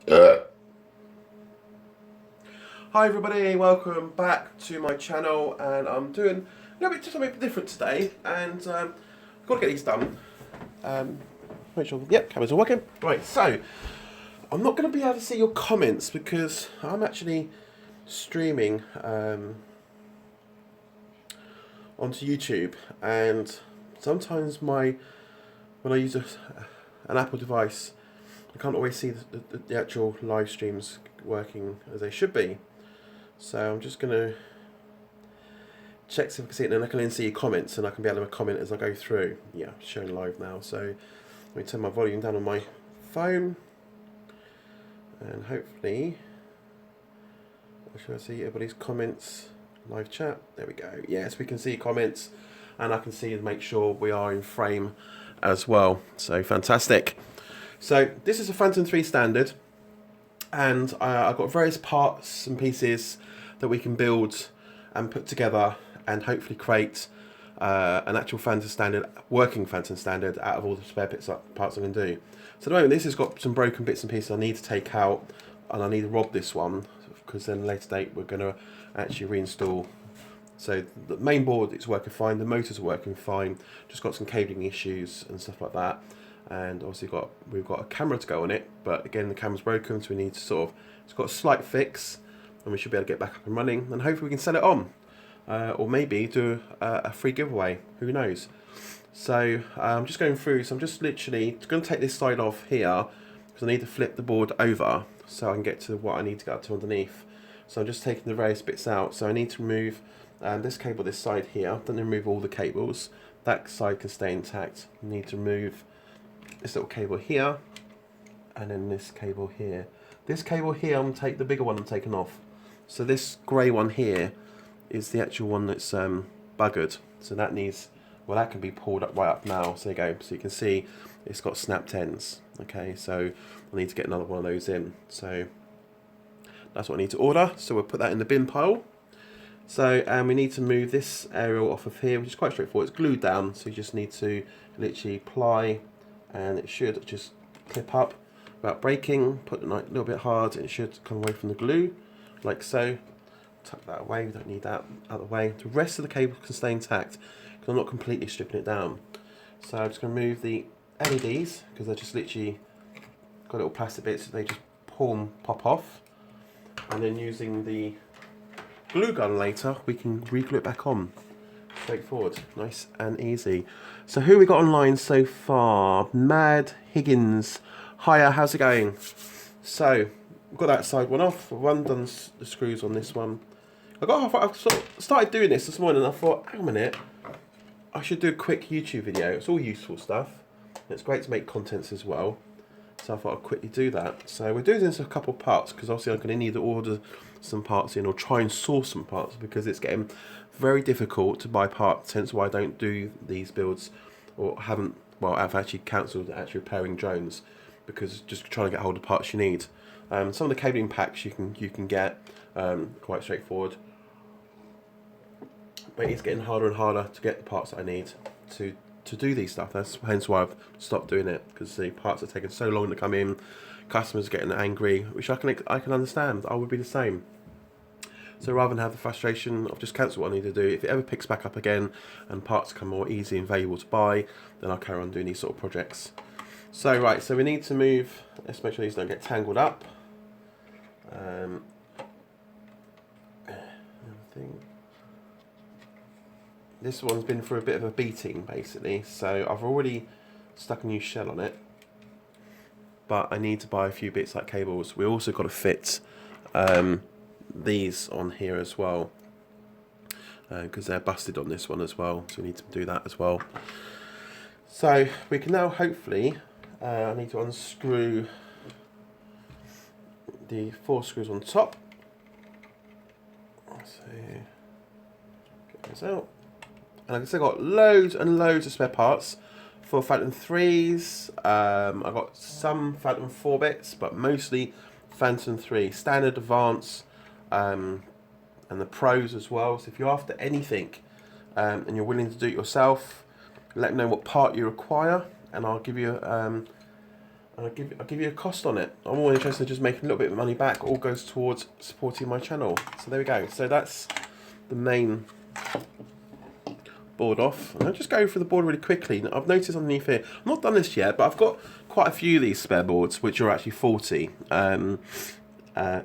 Hi everybody, welcome back to my channel, and I'm doing a little bit something different today, and I've got to get these done. Make sure, yep, cameras are working. Right, so I'm not going to be able to see your comments because I'm actually streaming onto YouTube, and sometimes when I use an Apple device, I can't always see the actual live streams working as they should be. So I'm just going to check if I can see it, and I can then see your comments, and I can be able to comment as I go through. Yeah, showing live now. So let me turn my volume down on my phone, and hopefully I should see everybody's comments. Live chat. There we go. Yes, we can see comments, and I can see and make sure we are in frame as well. So fantastic. So this is a Phantom 3 standard, and I've got various parts and pieces that we can build and put together and hopefully create an actual Phantom standard, working Phantom standard out of all the spare parts I can do. So at the moment this has got some broken bits and pieces I need to take out, and I need to rob this one because then later date we're going to actually reinstall. So the main board is working fine, the motors are working fine, just got some cabling issues and stuff like that. And obviously we've got a camera to go on it, but again the camera's broken, so we need to it's got a slight fix, and we should be able to get back up and running, and hopefully we can sell it on, or maybe do a free giveaway, who knows. So I'm just going through, so I'm just literally going to take this side off here, because I need to flip the board over, so I can get to what I need to get up to underneath. So I'm just taking the various bits out, so I need to remove this cable this side here, then remove all the cables, that side can stay intact. I need to remove this little cable here, and then this cable here. This cable here, I'm take the bigger one I'm taking off. So this grey one here is the actual one that's buggered. So that needs, well, that can be pulled up right up now. So there you go. So you can see it's got snapped ends. Okay, so I need to get another one of those in. So that's what I need to order. So we'll put that in the bin pile. So we need to move this aerial off of here, which is quite straightforward. It's glued down, so you just need to literally apply, and it should just clip up without breaking. Put it a little bit hard, and it should come away from the glue, like so. Tuck that away, we don't need that out of the way. The rest of the cable can stay intact, because I'm not completely stripping it down. So I'm just going to move the LEDs, because they're just literally got little plastic bits, so they just pull and pop off. And then using the glue gun later, we can re-glue it back on. Straightforward, nice and easy. So who we got online so far? Mad Higgins. Hiya, how's it going? So we've got that side one off. I've undone the screws on this one. I've started doing this morning, and I thought, hang on a minute, I should do a quick YouTube video. It's all useful stuff. It's great to make contents as well. So I thought I'd quickly do that. So we're doing this in a couple of parts, because obviously I'm going to need to order some parts in, or try and source some parts, because it's getting very difficult to buy parts, hence why I don't do these builds, or haven't, well, I've actually cancelled actually repairing drones, because just trying to get hold of parts you need. Some of the cabling packs you can get, quite straightforward, but it's getting harder and harder to get the parts that I need to do these stuff. That's hence why I've stopped doing it, because the parts are taking so long to come in. Customers are getting angry, which I can understand. I would be the same. So rather than have the frustration of just cancel what I need to do, if it ever picks back up again and parts become more easy and valuable to buy, then I'll carry on doing these sort of projects. So right, so we need to move. Let's make sure these don't get tangled up. This one's been through a bit of a beating, basically, so I've already stuck a new shell on it, but I need to buy a few bits like cables. We also got to fit these on here as well, because they're busted on this one as well, so we need to do that as well. So we can now hopefully, I need to unscrew the 4 screws on top. So get those out. And like I said, I've got loads and loads of spare parts for Phantom 3s. I've got some Phantom 4 bits, but mostly Phantom 3. Standard, Advance, and the Pros as well. So if you're after anything and you're willing to do it yourself, let me know what part you require, and I'll give you and I'll give you a cost on it. I'm more interested in just making a little bit of money back. All goes towards supporting my channel. So there we go. So that's the main board off. And I'll just go through the board really quickly. I've noticed underneath here, I've not done this yet, but I've got quite a few of these spare boards, which are actually 40. And so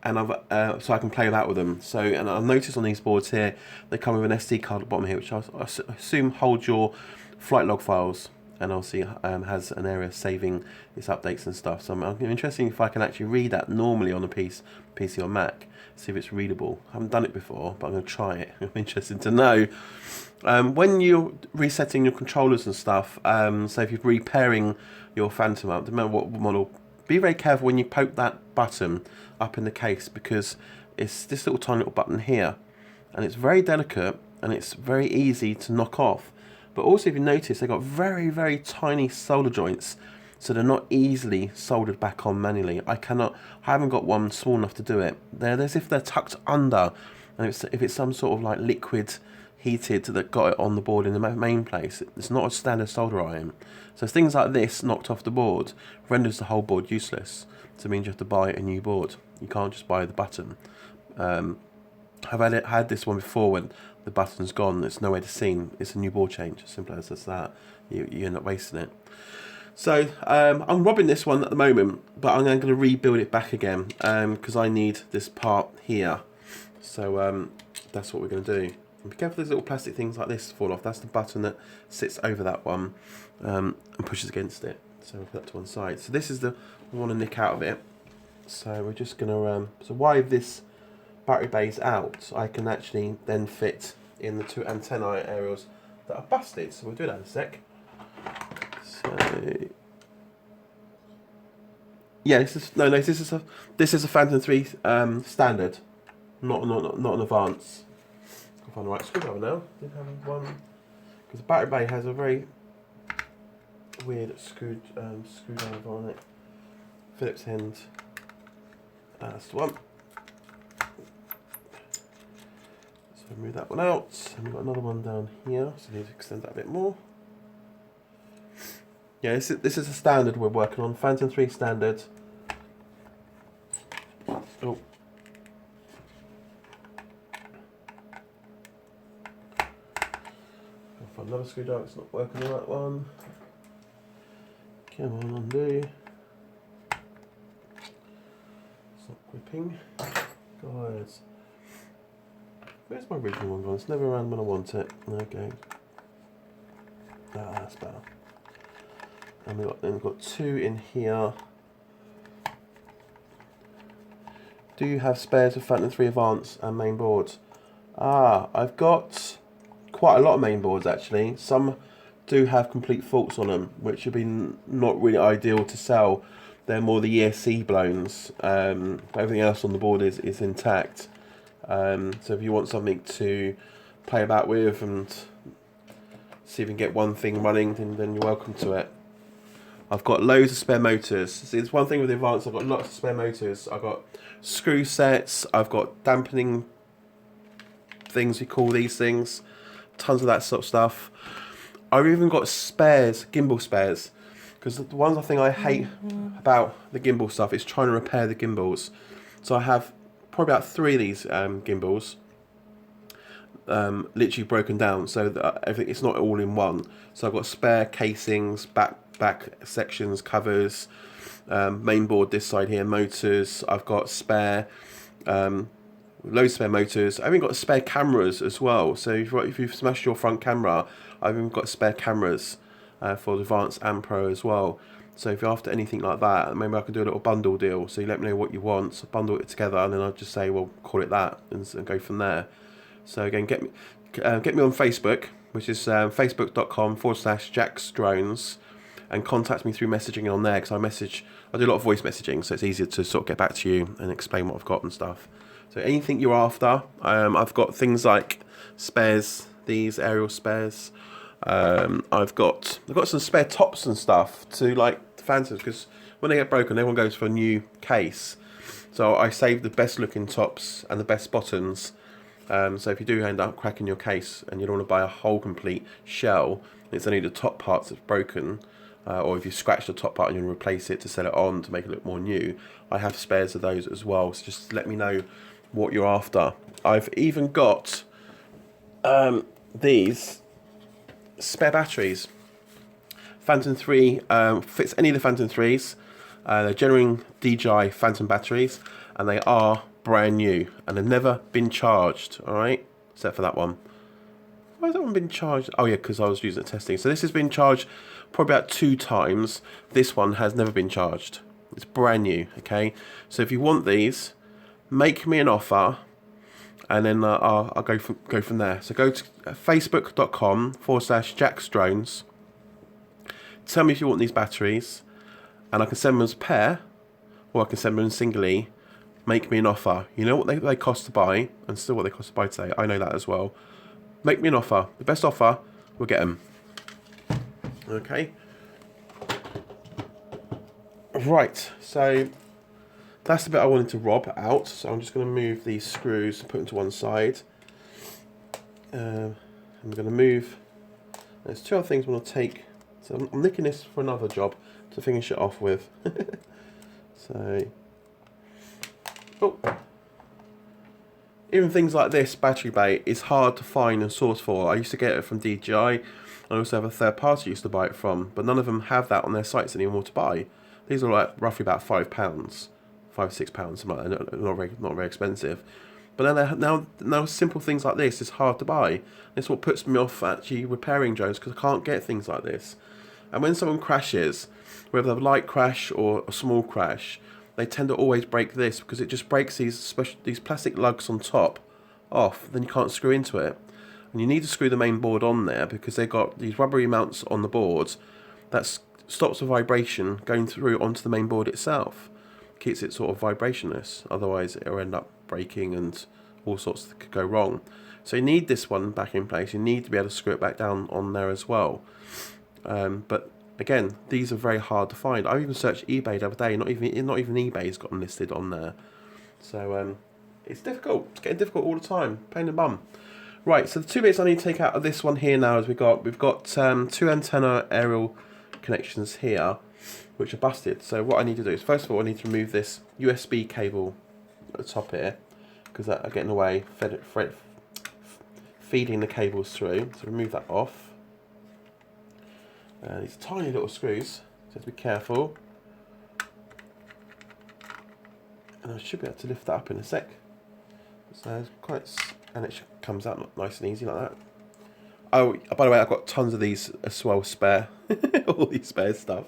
I can play about with them. So, and I've noticed on these boards here, they come with an SD card at the bottom here, which I assume holds your flight log files, and obviously has an area saving its updates and stuff. So I'm interested if I can actually read that normally on a PC or Mac, see if it's readable. I haven't done it before, but I'm going to try it. I'm interested to know. When you're resetting your controllers and stuff, so if you're repairing your Phantom up, no matter what model, be very careful when you poke that button up in the case, because it's this little tiny little button here, and it's very delicate and it's very easy to knock off. But also, if you notice, they've got very, very tiny solder joints, so they're not easily soldered back on manually. I haven't got one small enough to do it. They're as if they're tucked under, and if it's some sort of like liquid heated that got it on the board in the main place, it's not a standard solder iron. So things like this knocked off the board renders the whole board useless. So it means you have to buy a new board. You can't just buy the button. I've had this one before when the button's gone, it's nowhere to be seen. It's a new board change, simple as that. You end up wasting it. So I'm robbing this one at the moment, but I'm going to rebuild it back again because I need this part here. So that's what we're going to do. And be careful, these little plastic things like this fall off. That's the button that sits over that one and pushes against it. So we'll put that to one side. So this is the we want to nick out of it. So we're just going to so while this battery bay's out, I can actually then fit in the two antennae aerials that are busted. So we'll do that in a sec. So yeah, this is a Phantom 3 standard, not an advance. I'll find the right screwdriver now. Didn't have one because the battery bay has a very weird screwdriver on it. Phillips end. That's the one. So move that one out, and we've got another one down here. So I need to extend that a bit more. Yeah, this is a standard we're working on. Phantom 3 standard. Oh. I'll find another screwdriver. It's not working on that one. Come on, undo. It's not gripping. Guys. Where's my original one gone? It's never around when I want it. Okay. That's better. And we've got two in here. Do you have spares of Phantom 3 Advance and main boards? I've got quite a lot of main boards actually. Some do have complete faults on them, which have been not really ideal to sell. They're more the ESC blowns. Everything else on the board is intact. So if you want something to play about with and see if you can get one thing running, then you're welcome to it. I've got loads of spare motors. See, it's one thing with the Advance, I've got lots of spare motors. I've got screw sets, I've got dampening things, we call these things, tons of that sort of stuff. I've even got spares, gimbal spares, because the one thing I hate about the gimbal stuff is trying to repair the gimbals. So I have probably about 3 of these gimbals, literally broken down, so that everything, it's not all in one. So I've got spare casings, back sections, covers, main board this side here, motors. I've got spare loads of spare motors. I've even got spare cameras as well. So if you've smashed your front camera, I've even got spare cameras for the Advance and Pro as well. So if you're after anything like that, maybe I can do a little bundle deal. So you let me know what you want, so bundle it together, and then I'll just say, well, call it that, and go from there. So again, get me on Facebook, which is facebook.com/jacksdrones, and contact me through messaging on there, because I do a lot of voice messaging, so it's easier to sort of get back to you and explain what I've got and stuff. So anything you're after, I've got things like spares, these aerial spares. I've got some spare tops and stuff to like Phantoms, because when they get broken, everyone goes for a new case. So I save the best looking tops and the best bottoms. So if you do end up cracking your case and you don't want to buy a whole complete shell, it's only the top parts that's broken, or if you scratch the top part and you replace it to sell it on to make it look more new, I have spares of those as well. So just let me know what you're after. I've even got these spare batteries. Phantom 3 fits any of the Phantom 3s. They're genuine DJI Phantom batteries, and they are brand new, and they've never been charged, alright? Except for that one. Why has that one been charged? Oh yeah, because I was using it testing. So this has been charged probably about 2 times. This one has never been charged. It's brand new, okay? So if you want these, make me an offer, and then I'll go from there. So go to facebook.com/jacksdrones. Tell me if you want these batteries, and I can send them as a pair, or I can send them singly. Make me an offer. You know what they cost to buy, and still what they cost to buy today. I know that as well. Make me an offer. The best offer, we'll get them. Okay. Right, so that's the bit I wanted to rob out. So I'm just going to move these screws and put them to one side. I'm going to move. There's 2 other things I want to take. So I'm nicking this for another job to finish it off with. So, oh, even things like this battery bay is hard to find and source for. I used to get it from DJI. I also have a third party I used to buy it from, but none of them have that on their sites anymore to buy. These are like roughly about £5, £5, £6, something like that. Not very expensive. But now simple things like this is hard to buy. It's what puts me off actually repairing drones, because I can't get things like this. And when someone crashes, whether a light crash or a small crash, they tend to always break this, because it just breaks these plastic lugs on top off. Then you can't screw into it, and you need to screw the main board on there, because they've got these rubbery mounts on the board that stops the vibration going through onto the main board itself. Keeps it sort of vibrationless. Otherwise, it'll end up breaking and all sorts that could go wrong. So you need this one back in place. You need to be able to screw it back down on there as well. But again, these are very hard to find. I even searched eBay the other day. Not even eBay's got them listed on there. So it's difficult. It's getting difficult all the time. Pain in the bum. Right. So the 2 bits I need to take out of this one here now is we've got 2 antenna aerial connections here, which are busted. So what I need to do is, first of all, I need to remove this USB cable at the top here, because that are getting away, feeding the cables through. So remove that off. These tiny little screws, so you have to be careful. And I should be able to lift that up in a sec. So and it comes out nice and easy like that. Oh, by the way, I've got tons of these as well spare. All these spare stuff.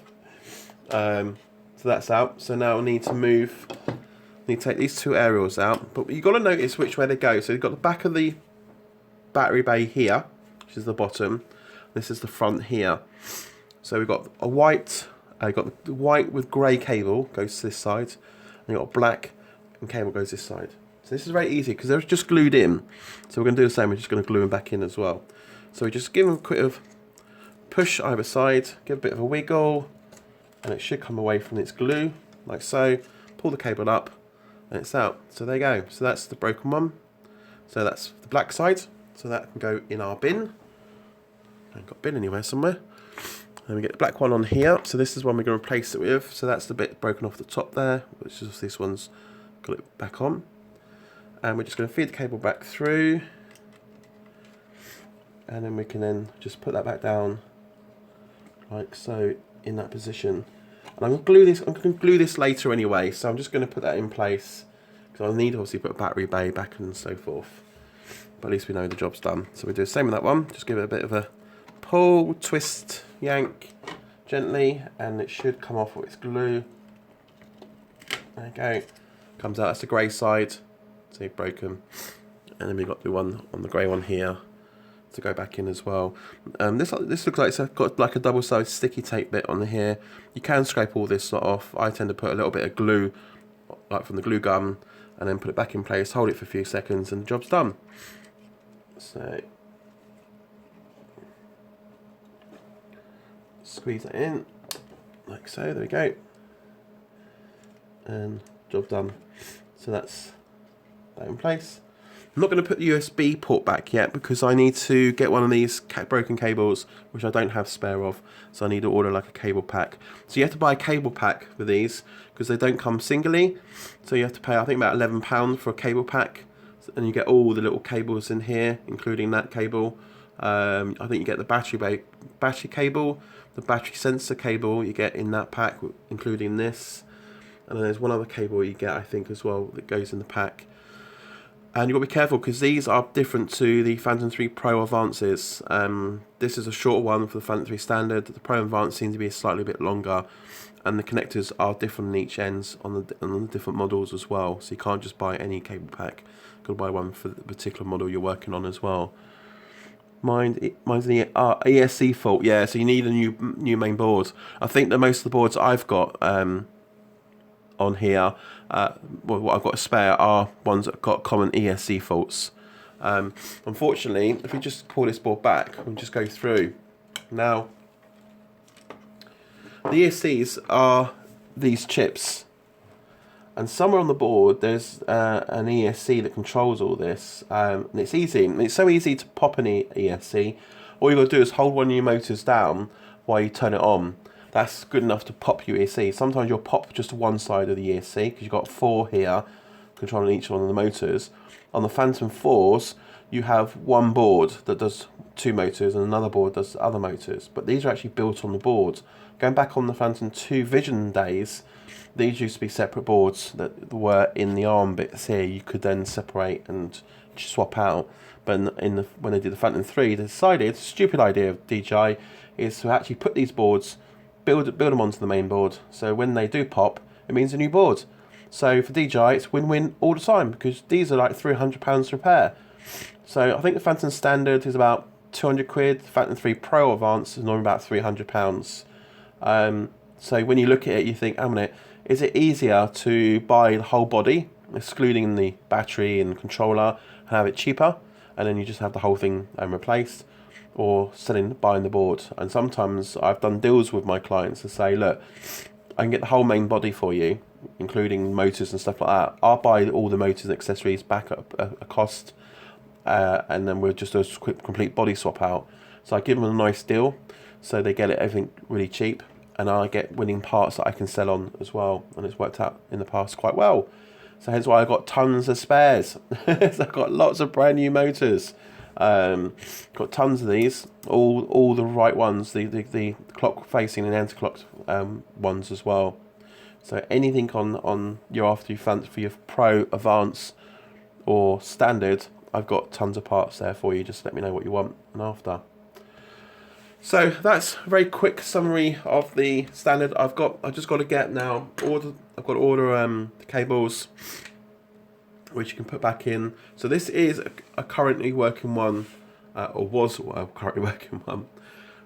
So that's out. So now I need to take these 2 aerials out. But you've got to notice which way they go. So you've got the back of the battery bay here, which is the bottom. This is the front here. So we've got a white, got the white with grey cable goes to this side, and you've got black and cable goes this side. So this is very easy because they're just glued in. So we're going to do the same. We're just going to glue them back in as well. So we just give them a quick of push either side, give a bit of a wiggle, and it should come away from its glue like so. Pull the cable up, and it's out. So there you go. So that's the broken one. So that's the black side. So that can go in our bin. I ain't got a bin anywhere somewhere. And we get the black one on here. So this is one we're going to replace it with. So that's the bit broken off the top there, which is this one's got it back on. And we're just going to feed the cable back through. And then we can then just put that back down like so in that position. And I'm going to glue this later anyway. So I'm just going to put that in place because I'll need obviously put a battery bay back and so forth. But at least we know the job's done. So we do the same with that one. Just give it a bit of a pull, twist, yank gently, and it should come off with its glue. There you go. Comes out. That's the grey side. See, broken. And then we've got the one on the grey one here to go back in as well. This looks like it's got like a double-sided sticky tape bit on here. You can scrape all this lot off. I tend to put a little bit of glue, like from the glue gun, and then put it back in place, hold it for a few seconds, and the job's done. So squeeze that in, like so. There we go, and job done. So that's that in place. I'm not going to put the USB port back yet because I need to get one of these broken cables, which I don't have spare of, so I need to order like a cable pack. So you have to buy a cable pack for these because they don't come singly, so you have to pay, I think, about £11 for a cable pack, and you get all the little cables in here, including that cable. I think you get the battery cable, the battery sensor cable you get in that pack, including this, and then there's one other cable you get, I think, as well, that goes in the pack. And you've got to be careful because these are different to the Phantom 3 Pro Advances. This is a shorter one for the Phantom 3 Standard. The Pro Advance seems to be slightly bit longer, and the connectors are different on each ends on the different models as well. So you can't just buy any cable pack. You've got to buy one for the particular model you're working on as well. Mine's the ESC fault. Yeah, so you need a new main board. I think that most of the boards I've got on here, well, what I've got to spare are ones that have got common ESC faults. Unfortunately, if we just pull this board back and just go through now, the ESCs are these chips, and somewhere on the board there's an ESC that controls all this, and it's easy. It's so easy to pop an ESC. All you've got to do is hold one of your motors down while you turn it on. That's good enough to pop your ESC. Sometimes you'll pop just one side of the ESC because you've got 4 here controlling each one of the motors. On the Phantom 4s, you have one board that does 2 motors and another board does other motors. But these are actually built on the board. Going back on the Phantom 2 Vision days, these used to be separate boards that were in the arm bits here. You could then separate and swap out. But when they did the Phantom 3, they decided, stupid idea of DJI, is to actually put these boards, build them onto the main board, so when they do pop, it means a new board. So for DJI, it's win-win all the time because these are like £300 to repair. So I think the Phantom Standard is about 200 quid. The Phantom 3 Pro Advance is normally about £300. So when you look at it, you think, is it easier to buy the whole body, excluding the battery and controller, and have it cheaper, and then you just have the whole thing replaced? Or buying the board? And sometimes I've done deals with my clients to say, look, I can get the whole main body for you, including motors and stuff like that. I'll buy all the motors and accessories back at a cost, and then we'll just do a quick complete body swap out. So I give them a nice deal, so they get everything really cheap, and I get winning parts that I can sell on as well, and it's worked out in the past quite well. So hence why I've got tons of spares. So I've got lots of brand new motors. Got tons of these, all the right ones, the clock facing and anti-clock ones as well. So anything on your after you fancy for your Pro, Advance or Standard, I've got tons of parts there for you. Just let me know what you want and after. So that's a very quick summary of the Standard. I've just got to get now I've got to order the cables, which you can put back in. So this is a currently working one, or was a currently working one.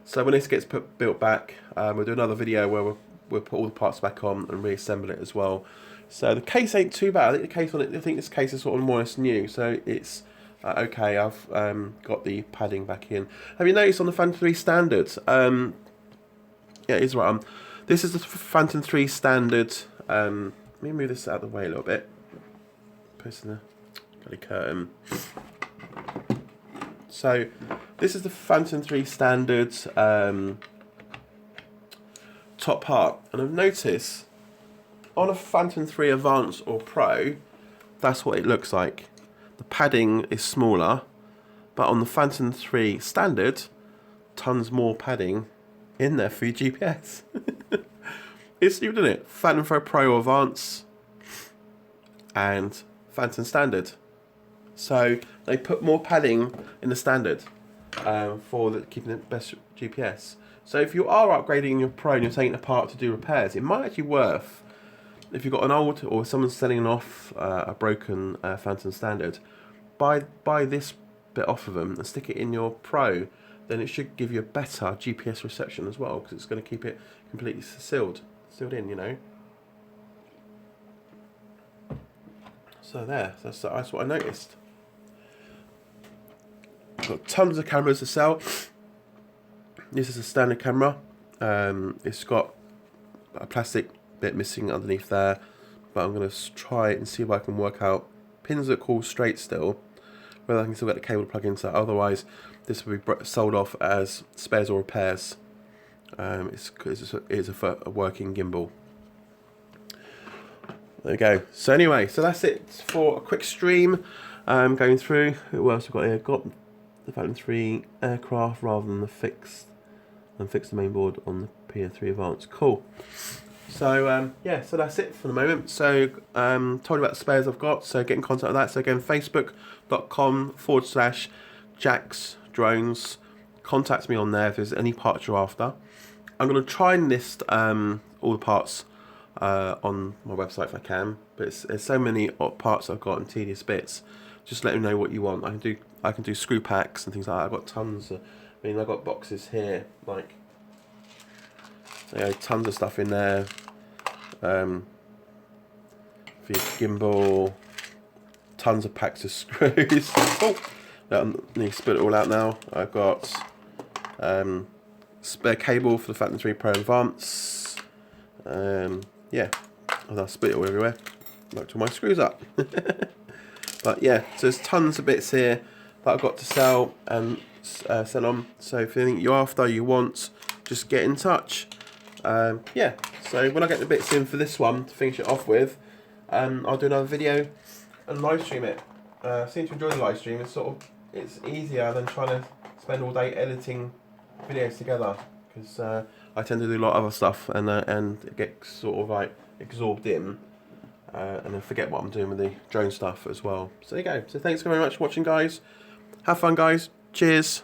So when this gets built back, we'll do another video where we'll put all the parts back on and reassemble it as well. So the case ain't too bad. I think this case is sort of more or less new, so it's okay. I've got the padding back in. Have you noticed on the Phantom 3 Standard? Yeah, it is right on. This is the Phantom 3 Standard. Let me move this out of the way a little bit. Pushing the bloody curtain. So this is the Phantom 3 Standard top part, and I've noticed on a Phantom 3 Advance or Pro, that's what it looks like. The padding is smaller, but on the Phantom 3 Standard, tons more padding in there for your GPS. It's stupid, isn't it? Phantom 3 Pro or Advance and Phantom Standard. So they put more padding in the Standard for keeping the best GPS. So if you are upgrading your Pro and you're taking it apart to do repairs, it might actually be worth, if you've got an old or someone's selling off a broken Phantom Standard, buy this bit off of them and stick it in your Pro. Then it should give you a better GPS reception as well, because it's going to keep it completely sealed in, you know. So there, that's what I noticed. Got tons of cameras to sell. This is a standard camera. It's got a plastic bit missing underneath there, but I'm going to try it and see if I can work out pins that call straight still. whether I can still get the cable to plug into. Otherwise, this will be sold off as spares or repairs. It's a working gimbal. There we go. So anyway, so that's it for a quick stream. Going through. What else we've got here? Got the Falcon 3 aircraft rather than the fixed the main board on the PS3 Advance. Cool. So yeah, so that's it for the moment. So told you about the spares I've got. So get in contact with that. So again, facebook.com/Jack's Drones. Contact me on there if there's any parts you're after. I'm going to try and list all the parts on my website if I can, but there's so many parts I've got and tedious bits. Just let me know what you want. I can do screw packs and things like that. I've got tons of, I've got boxes here, like, tons of stuff in there for your gimbal, tons of packs of screws. Oh, I need to spit it all out now. I've got spare cable for the Falcon 3 Pro Advance. Yeah, and I'll spit it all everywhere. Knocked all my screws up. But yeah, so there's tons of bits here that I've got to sell and sell on. So if anything you're after, you want, just get in touch. Yeah, so when I get the bits in for this one to finish it off with, I'll do another video and live stream it. I seem to enjoy the live stream. It's easier than trying to spend all day editing videos together, because I tend to do a lot of other stuff and it gets sort of like absorbed in, and then forget what I'm doing with the drone stuff as well. So there you go. So thanks very much for watching, guys. Have fun, guys. Cheers.